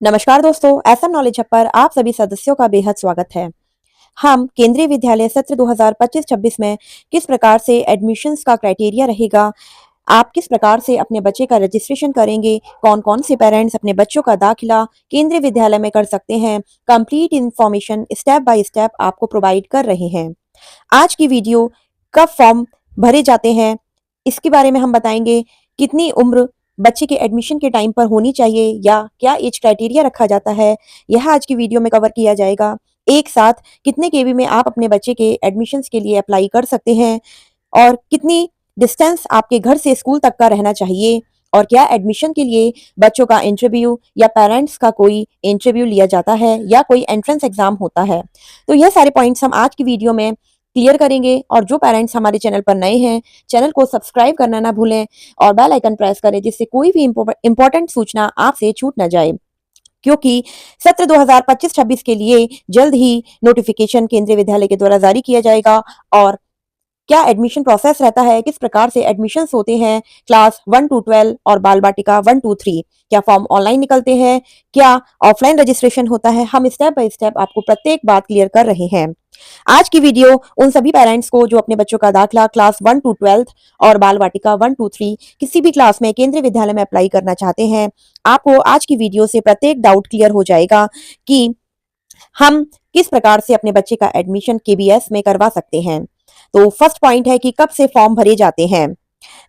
नमस्कार दोस्तों, SM knowledge hub पर आप सभी सदस्यों का बेहद स्वागत है। हम केंद्रीय विद्यालय सत्र 2025-26 में किस प्रकार से एडमिशन्स का क्राइटेरिया रहेगा, आप किस प्रकार से अपने बच्चे का रजिस्ट्रेशन करेंगे, कौन-कौन से पेरेंट्स अपने बच्चों का दाखिला केंद्रीय विद्यालय में कर सकते हैं, complete information step by step आपको प्रोवाइड कर रहे हैं। आज की वीडियो कब फॉर्म भरे जाते हैं, इसके बारे में हम बताएंगे। कितनी उम्र बच्चे के एडमिशन के टाइम पर होनी चाहिए या क्या एज क्राइटेरिया रखा जाता है, यह आज की वीडियो में कवर किया जाएगा। एक साथ कितने केवी में आप अपने बच्चे के एडमिशन्स के लिए अप्लाई कर सकते हैं और कितनी डिस्टेंस आपके घर से स्कूल तक का रहना चाहिए और क्या एडमिशन के लिए बच्चों का इंटरव्यू या पेरेंट्स का कोई इंटरव्यू लिया जाता है या कोई एंट्रेंस एग्जाम होता है। तो यह सारे पॉइंट्स हम आज की वीडियो में क्लियर करेंगे और जो पेरेंट्स हमारे चैनल पर नए हैं, चैनल को सब्सक्राइब करना ना भूलें और बेल आइकन प्रेस करें जिससे कोई भी इंपॉर्टेंट सूचना आपसे छूट ना जाए, क्योंकि सत्र 2025-26 के लिए जल्द ही नोटिफिकेशन केंद्रीय विद्यालय के द्वारा जारी किया जाएगा। और क्या एडमिशन प्रोसेस रहता है, किस प्रकार से एडमिशन्स होते हैं क्लास 1 टू 12 और बाल बाटिका 1 टू 3, क्या फॉर्म ऑनलाइन निकलते हैं, क्या ऑफलाइन रजिस्ट्रेशन होता है, हम स्टेप बाय स्टेप आपको प्रत्येक बात क्लियर कर रहे हैं। आज की वीडियो उन सभी पेरेंट्स को जो अपने बच्चों का दाखिला क्लास 1 टू 12 और बाल वाटिका 1 टू 3 किसी भी क्लास में केंद्रीय विद्यालय में अप्लाई करना चाहते हैं, आपको आज की वीडियो से प्रत्येक डाउट क्लियर हो जाएगा कि हम किस प्रकार से अपने बच्चे का एडमिशन केबीएस में करवा सकते हैं। तो फर्स्ट पॉइंट है कि कब से फॉर्म भरे जाते हैं।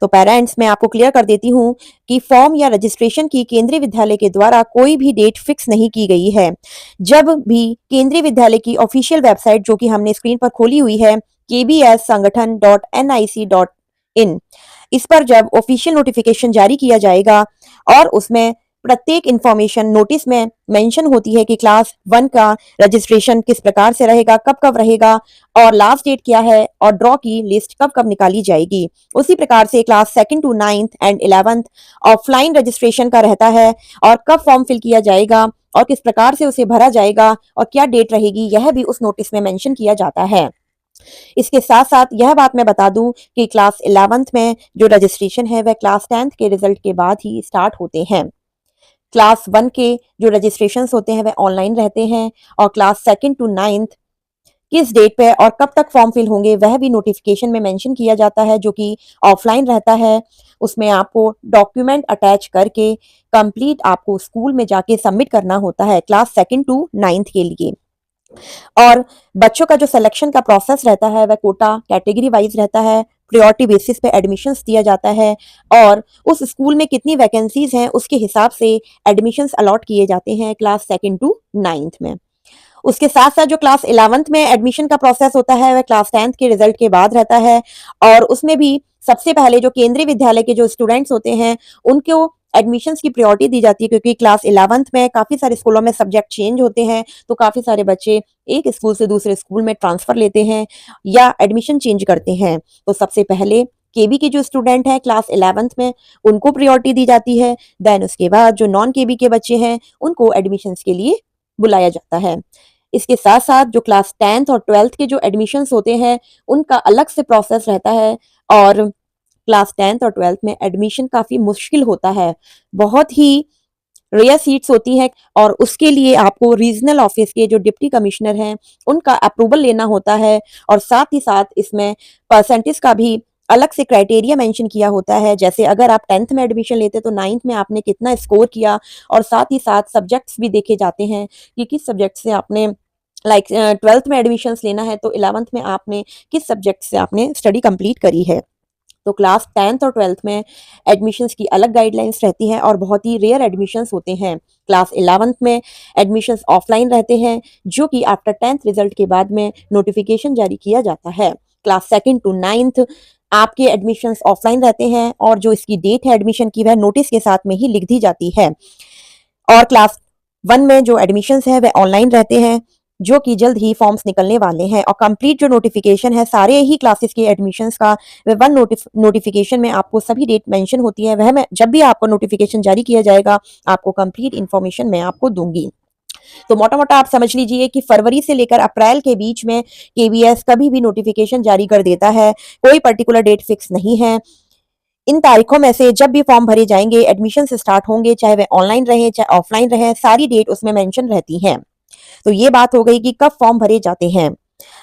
तो पेरेंट्स, मैं आपको क्लियर कर देती हूँ कि फॉर्म या रजिस्ट्रेशन की केंद्रीय विद्यालय के द्वारा कोई भी डेट फिक्स नहीं की गई है। जब भी केंद्रीय विद्यालय की ऑफिशियल वेबसाइट, जो कि हमने स्क्रीन पर खोली हुई है, kbssangathan.nic.in, इस पर जब ऑफिशियल नोटिफिकेशन जारी किया जाएगा और उसमें प्रत्येक इंफॉर्मेशन नोटिस में मेंशन होती है कि क्लास 1 का रजिस्ट्रेशन किस प्रकार से रहेगा, कब कब रहेगा और लास्ट डेट क्या है और ड्रॉ की लिस्ट कब कब निकाली जाएगी। उसी प्रकार से class 2 to 9th and 11th offline registration का रहता है और कब फॉर्म फिल किया जाएगा और किस प्रकार से उसे भरा जाएगा और क्या डेट रहेगी, यह भी उस नोटिस में मेंशन किया जाता है। इसके साथ साथ यह बात मैं बता दूं कि क्लास 11th में जो रजिस्ट्रेशन है वह क्लास 10th के रिजल्ट के बाद ही स्टार्ट होते हैं। क्लास 1 के जो रजिस्ट्रेशन होते हैं वह ऑनलाइन रहते हैं और क्लास 2 टू 9th किस डेट पे और कब तक फॉर्म फिल होंगे वह भी नोटिफिकेशन में मेंशन किया जाता है, जो कि ऑफलाइन रहता है। उसमें आपको डॉक्यूमेंट अटैच करके कंप्लीट आपको स्कूल में जाके सबमिट करना होता है क्लास 2 टू 9th के लिए। और बच्चों का जो सिलेक्शन का प्रोसेस रहता है वह कोटा कैटेगरी वाइज रहता है, प्रायोरिटी बेसिस पे एडमिशन्स दिया जाता है और उस स्कूल में कितनी वैकेंसीज हैं उसके हिसाब से एडमिशन्स अलॉट किए जाते हैं क्लास 2 टू 9th में। उसके साथ साथ जो क्लास 11th में एडमिशन का प्रोसेस होता है वह क्लास 10th के रिजल्ट के बाद रहता है और उसमें भी सबसे पहले जो केंद्रीय विद्यालय के जो स्टूडेंट्स होते हैं उनको एडमिशन्स की प्रायोरिटी दी जाती है, क्योंकि क्लास 11th में काफी सारे स्कूलों में सब्जेक्ट चेंज होते हैं, तो काफी सारे बच्चे एक स्कूल से दूसरे स्कूल में ट्रांसफर लेते हैं या एडमिशन चेंज करते हैं। तो सबसे पहले केबी के जो स्टूडेंट हैं क्लास 11th में उनको प्रायोरिटी दी जाती है। देन उसके बाद जो नॉन केबी के बच्चे हैं उनको एडमिशन्स के लिए बुलाया जाता है। इसके साथ साथ जो क्लास 10th और 12th के जो एडमिशन्स होते हैं उनका अलग से प्रोसेस रहता है और क्लास 10th और 12th में एडमिशन काफी मुश्किल होता है, बहुत ही रेयर सीट्स होती हैं और उसके लिए आपको रीजनल ऑफिस के जो डिप्टी कमिश्नर हैं उनका अप्रूवल लेना होता है और साथ ही साथ इसमें परसेंटेज का भी अलग से क्राइटेरिया मेंशन किया होता है। जैसे अगर आप 10th में एडमिशन लेते तो 9th में आपने कितना स्कोर किया और साथ ही साथ सब्जेक्ट्स भी देखे जाते हैं कि किस सब्जेक्ट से आपने 12th में एडमिशन्स लेना है तो 11th में आपने किस सब्जेक्ट से आपने स्टडी कंप्लीट करी है। तो क्लास 10th और 12th में एडमिशन्स की अलग गाइडलाइंस रहती हैं और बहुत ही रेयर एडमिशन्स होते हैं। क्लास 11th में एडमिशन्स ऑफलाइन रहते हैं, जो कि आफ्टर 10th रिजल्ट के बाद में नोटिफिकेशन जारी किया जाता है। क्लास 2 टू 9th आपके एडमिशन्स ऑफलाइन रहते हैं और जो इसकी डेट है एडमिशन की वह नोटिस के साथ में ही लिख दी जाती है। और क्लास 1 में जो एडमिशन्स है वह ऑनलाइन रहते हैं, जो कि जल्द ही फॉर्म्स निकलने वाले हैं और कंप्लीट जो नोटिफिकेशन है सारे ही क्लासेस के एडमिशन्स का वह वन नोटिफिकेशन में आपको सभी डेट मेंशन होती है। वह मैं जब भी आपको नोटिफिकेशन जारी किया जाएगा आपको कंप्लीट इन्फॉर्मेशन मैं आपको दूंगी। तो मोटा मोटा आप समझ लीजिए कि फरवरी से लेकर अप्रैल के बीच में केबीएस कभी भी नोटिफिकेशन जारी कर देता है, कोई पर्टिकुलर डेट फिक्स नहीं है। इन तारीखों में से जब भी फॉर्म भरे जाएंगे, एडमिशन स्टार्ट होंगे, चाहे वे ऑनलाइन रहे चाहे ऑफलाइन रहे, सारी डेट उसमें मेंशन रहती है। तो ये बात हो गई कि कब फॉर्म भरे जाते हैं।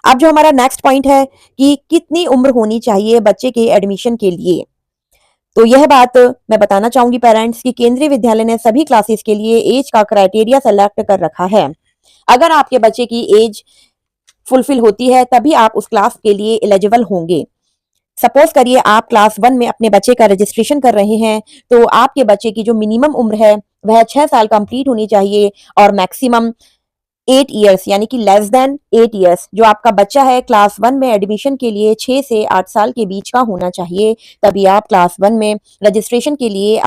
अब जो हमारा नेक्स्ट पॉइंट है कि कितनी उम्र होनी चाहिए बच्चे के एडमिशन के लिए। तो यह बात मैं बताना चाहूंगी पेरेंट्स कि केंद्रीय विद्यालय ने सभी क्लासेस के लिए एज का क्राइटेरिया सेलेक्ट कर रखा है। अगर आपके बच्चे की एज फुलफिल होती है तभी आप उस क्लास के लिए एलिजिबल होंगे। सपोज करिए आप क्लास 1 में अपने बच्चे का रजिस्ट्रेशन कर रहे हैं, तो आपके बच्चे की जो मिनिमम उम्र है वह 6 साल कंप्लीट होनी चाहिए और मैक्सिमम 8 ईयर्स यानी कि लेस देन 8 ईयर्स जो आपका बच्चा है क्लास 1 में एडमिशन के लिए 6 से 8 साल के बीच का होना चाहिए, तभी आप क्लास 1 में रजिस्ट्रेशन के लिए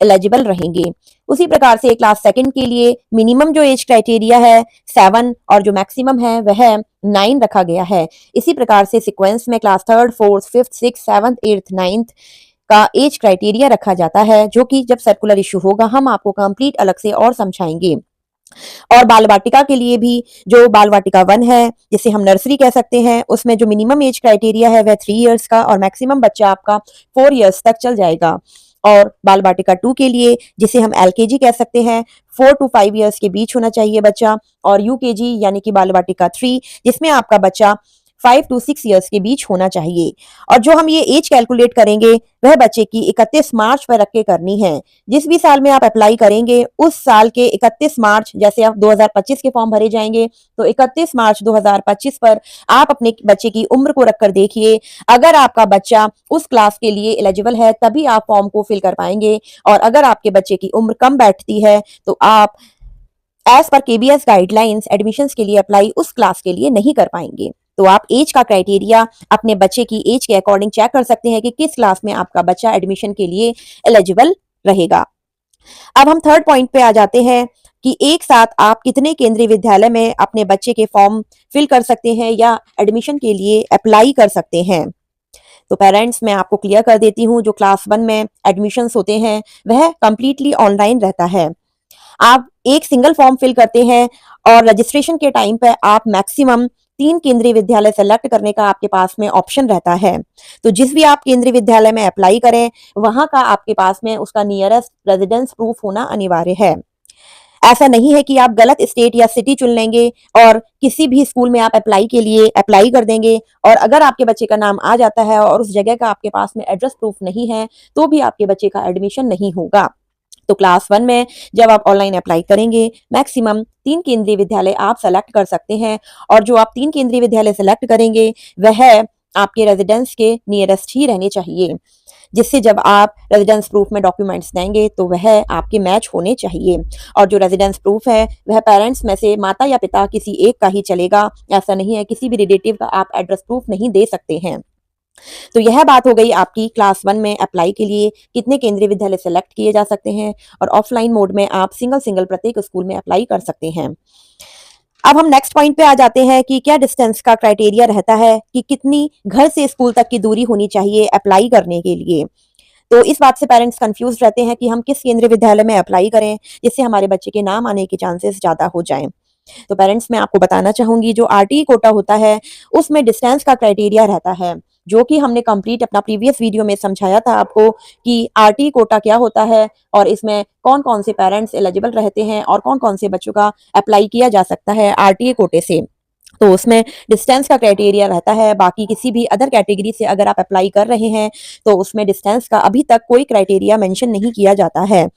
एलिजिबल रहेंगे। उसी प्रकार से क्लास सेकंड के लिए मिनिमम जो एज क्राइटेरिया है 7 और जो मैक्सिमम है वह 9 रखा गया है। इसी प्रकार से सीक्वेंस में class third, fourth, fifth, six, seventh, eighth, ninth का एज क्राइटेरिया रखा जाता है, जो कि जब सर्कुलर इशू होगा हम आपको कंप्लीट अलग से और समझाएंगे। और बाल वाटिका के लिए भी जो बाल वाटिका 1 है जिसे हम नर्सरी कह सकते हैं, उसमें जो मिनिमम एज क्राइटेरिया है वह 3 इयर्स का और मैक्सिमम बच्चा आपका 4 इयर्स तक चल जाएगा। और बाल वाटिका 2 के लिए जिसे हम एलकेजी कह सकते हैं, 4 टू 5 इयर्स के बीच होना चाहिए बच्चा। और यूकेजी यानी कि बाल वाटिका 3 जिसमें आपका बच्चा 5 टू 6 इयर्स के बीच होना चाहिए। और जो हम ये एज कैलकुलेट करेंगे वह बच्चे की 31 मार्च पर रख के करनी है। जिस भी साल में आप अप्लाई करेंगे उस साल के 31 मार्च, जैसे आप 2025 के फॉर्म भरे जाएंगे तो 31 मार्च 2025 पर आप अपने बच्चे की उम्र को रखकर देखिए। अगर आपका बच्चा उस क्लास के लिए एलिजिबल है तभी आप फॉर्म को फिल कर पाएंगे, और अगर आपके बच्चे की उम्र कम बैठती है तो आप as per KBS guidelines admissions के लिए अप्लाई उस क्लास के लिए नहीं कर पाएंगे। तो आप एज का क्राइटेरिया अपने बच्चे की एज के अकॉर्डिंग चेक कर सकते हैं कि किस क्लास में आपका बच्चा एडमिशन के लिए एलिजिबल रहेगा। अब हम थर्ड पॉइंट पे आ जाते हैं कि एक साथ आप कितने केंद्रीय विद्यालय में अपने बच्चे के फॉर्म फिल कर सकते हैं या एडमिशन के लिए अप्लाई कर सकते हैं। तो पेरेंट्स मैं आपको क्लियर कर देती हूँ, जो क्लास 1 में एडमिशंस होते हैं वह कंप्लीटली ऑनलाइन रहता है। आप एक सिंगल फॉर्म फिल करते हैं और रजिस्ट्रेशन के टाइम पे आप मैक्सिमम 3 केंद्रीय विद्यालय सेलेक्ट करने का आपके पास में ऑप्शन रहता है। तो जिस भी आप केंद्रीय विद्यालय में अप्लाई करें वहां का आपके पास में उसका नियरेस्ट रेजिडेंस प्रूफ होना अनिवार्य है। ऐसा नहीं है कि आप गलत स्टेट या सिटी चुन लेंगे और किसी भी स्कूल में आप अप्लाई के लिए अप्लाई कर देंगे, और अगर आपके बच्चे का नाम आ जाता है और उस जगह का आपके पास में एड्रेस प्रूफ नहीं है तो भी आपके बच्चे का एडमिशन नहीं होगा। तो क्लास 1 में जब आप ऑनलाइन अप्लाई करेंगे मैक्सिमम 3 केंद्रीय विद्यालय आप सेलेक्ट कर सकते हैं, और जो आप 3 केंद्रीय विद्यालय सेलेक्ट करेंगे वह आपके रेजिडेंस के नियरेस्ट ही रहने चाहिए, जिससे जब आप रेजिडेंस प्रूफ में डॉक्यूमेंट्स देंगे तो वह आपके मैच होने चाहिए। और जो रेजिडेंस प्रूफ है वह पेरेंट्स में से माता या पिता किसी एक का ही चलेगा, ऐसा नहीं है किसी भी रिलेटिव का आप एड्रेस प्रूफ नहीं दे सकते हैं। तो यह बात हो गई आपकी क्लास 1 में अप्लाई के लिए कितने केंद्रीय विद्यालय सेलेक्ट किए जा सकते हैं, और ऑफलाइन मोड में आप सिंगल सिंगल प्रत्येक स्कूल में अप्लाई कर सकते हैं। अब हम नेक्स्ट पॉइंट पे आ जाते हैं कि क्या डिस्टेंस का क्राइटेरिया रहता है कि कितनी घर से स्कूल तक की दूरी होनी चाहिए अप्लाई करने के लिए। तो इस बात से पेरेंट्स कंफ्यूज रहते हैं कि हम किस केंद्रीय विद्यालय में अप्लाई करें जिससे हमारे बच्चे के नाम आने के चांसेस ज्यादा हो जाएं। तो पेरेंट्स मैं आपको बताना चाहूंगी, जो आरटीई कोटा होता है उसमें डिस्टेंस का क्राइटेरिया रहता है, जो कि हमने कंप्लीट अपना प्रीवियस वीडियो में समझाया था आपको कि आरटीई कोटा क्या होता है और इसमें कौन कौन से पेरेंट्स एलिजिबल रहते हैं और कौन कौन से बच्चों का अप्लाई किया जा सकता है आरटीई कोटे से। तो उसमें डिस्टेंस का क्राइटेरिया रहता है। बाकी किसी भी अदर कैटेगरी से अगर आप अप्लाई कर रहे हैं तो उसमें डिस्टेंस का अभी तक कोई क्राइटेरिया मेंशन नहीं किया जाता है।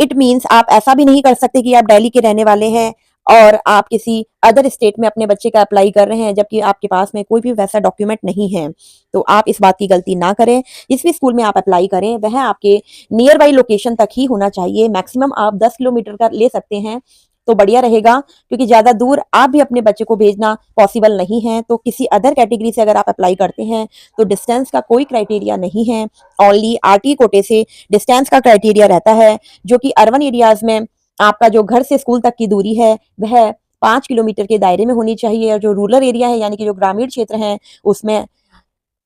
इट मींस आप ऐसा भी नहीं कर सकते कि आप दिल्ली के रहने वाले हैं और आप किसी अदर स्टेट में अपने बच्चे का अप्लाई कर रहे हैं जबकि आपके पास में कोई भी वैसा डॉक्यूमेंट नहीं है। तो आप इस बात की गलती ना करें। जिस भी स्कूल में आप अप्लाई करें वह आपके नियर बाई लोकेशन तक ही होना चाहिए। मैक्सिमम आप 10 किलोमीटर का ले सकते हैं तो बढ़िया रहेगा, क्योंकि ज्यादा दूर आप भी अपने बच्चे को भेजना पॉसिबल नहीं है। तो किसी अदर कैटेगरी से अगर आप अप्लाई करते हैं तो डिस्टेंस का कोई क्राइटेरिया नहीं है। ओनली आरटी कोटे से डिस्टेंस का क्राइटेरिया रहता है, जो कि अर्बन एरियाज में आपका जो घर से स्कूल तक की दूरी है वह 5 किलोमीटर के दायरे में होनी चाहिए, और जो रूरल एरिया है यानी कि जो ग्रामीण क्षेत्र है उसमें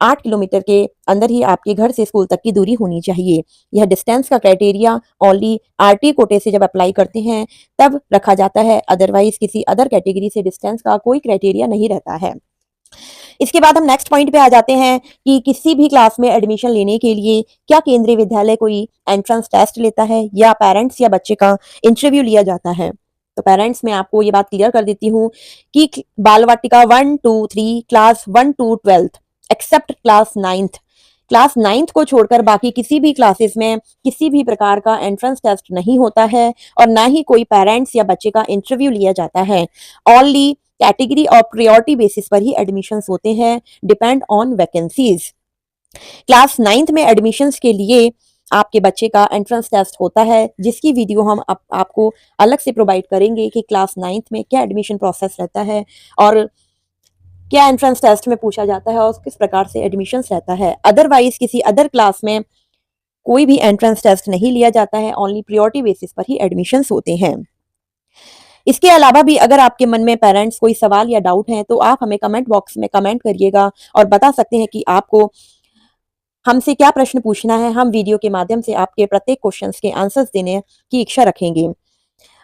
8 किलोमीटर के अंदर ही आपके घर से स्कूल तक की दूरी होनी चाहिए। यह डिस्टेंस का क्राइटेरिया ओनली आरटी कोटे से जब अप्लाई करते हैं तब रखा जाता है, अदरवाइज किसी अदर कैटेगरी से डिस्टेंस का कोई क्राइटेरिया नहीं रहता है। इसके बाद हम नेक्स्ट पॉइंट पे आ जाते हैं कि किसी भी क्लास में एडमिशन लेने के लिए क्या केंद्रीय विद्यालय कोई एंट्रेंस टेस्ट लेता है या पेरेंट्स या बच्चे का इंटरव्यू लिया जाता है। तो पेरेंट्स मैं आपको ये बात क्लियर कर देती हूँ कि Bal Vatika 1 2 3 class 1 to 12th except class ninth को छोड़कर बाकी किसी भी क्लासेस में किसी भी प्रकार का एंट्रेंस टेस्ट नहीं होता है और ना ही कोई पेरेंट्स या बच्चे का इंटरव्यू लिया जाता है। ओनली कैटेगरी और प्रायोरिटी बेसिस पर ही एडमिशंस होते हैं, depend on vacancies. Class ninth में एडमिशंस के लिए आपके बच्चे का एंट्रेंस टेस्ट होता है, जिसकी वीडियो हम आपको अलग से प्रोवाइड करेंगे कि क्लास नाइन्थ में क्या एडमिशन प्रोसेस रहता है और क्या एंट्रेंस टेस्ट में पूछा जाता है और किस प्रकार से एडमिशंस रहता है। अदरवाइज किसी अदर क्लास में कोई भी एंट्रेंस टेस्ट नहीं लिया जाता है, ओनली प्रायोरिटी बेसिस पर ही एडमिशंस होते हैं। इसके अलावा भी अगर आपके मन में पेरेंट्स कोई सवाल या डाउट है तो आप हमें कमेंट बॉक्स में कमेंट करिएगा और बता सकते हैं कि आपको हमसे क्या प्रश्न पूछना है। हम वीडियो के माध्यम से आपके प्रत्येक क्वेश्चंस के आंसर्स देने की इच्छा रखेंगे।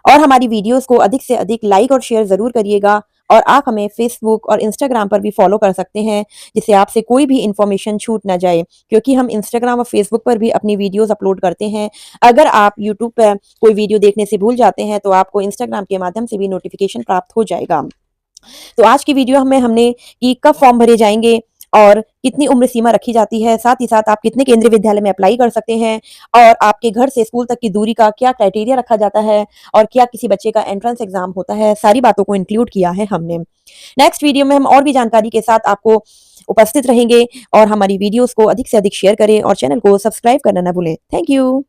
और हमारी वीडियोस को अधिक से अधिक लाइक और शेयर ज़रूर करिएगा और आप हमें फेसबुक और इंस्टाग्राम पर भी फॉलो कर सकते हैं, जिससे आपसे कोई भी इन्फॉर्मेशन छूट ना जाए, क्योंकि हम इंस्टाग्राम और फेसबुक पर भी अपनी वीडियोस अपलोड करते हैं। अगर आप यूट्यूब पर कोई वीडियो देखने से भूल जाते हैं तो आपको इंस्टाग्राम के माध्यम से भी नोटिफिकेशन प्राप्त हो जाएगा। तो आज की वीडियो में हमने कि कब फॉर्म भरे जाएंगे और कितनी उम्र सीमा रखी जाती है, साथ ही साथ आप कितने केंद्रीय विद्यालय में अप्लाई कर सकते हैं और आपके घर से स्कूल तक की दूरी का क्या क्राइटेरिया रखा जाता है और क्या किसी बच्चे का एंट्रेंस एग्जाम होता है, सारी बातों को इंक्लूड किया है हमने। नेक्स्ट वीडियो में हम और भी जानकारी के साथ आपको उपस्थित रहेंगे और हमारी वीडियोस को अधिक से अधिक शेयर करें और चैनल को सब्सक्राइब करना ना भूलें। Thank you.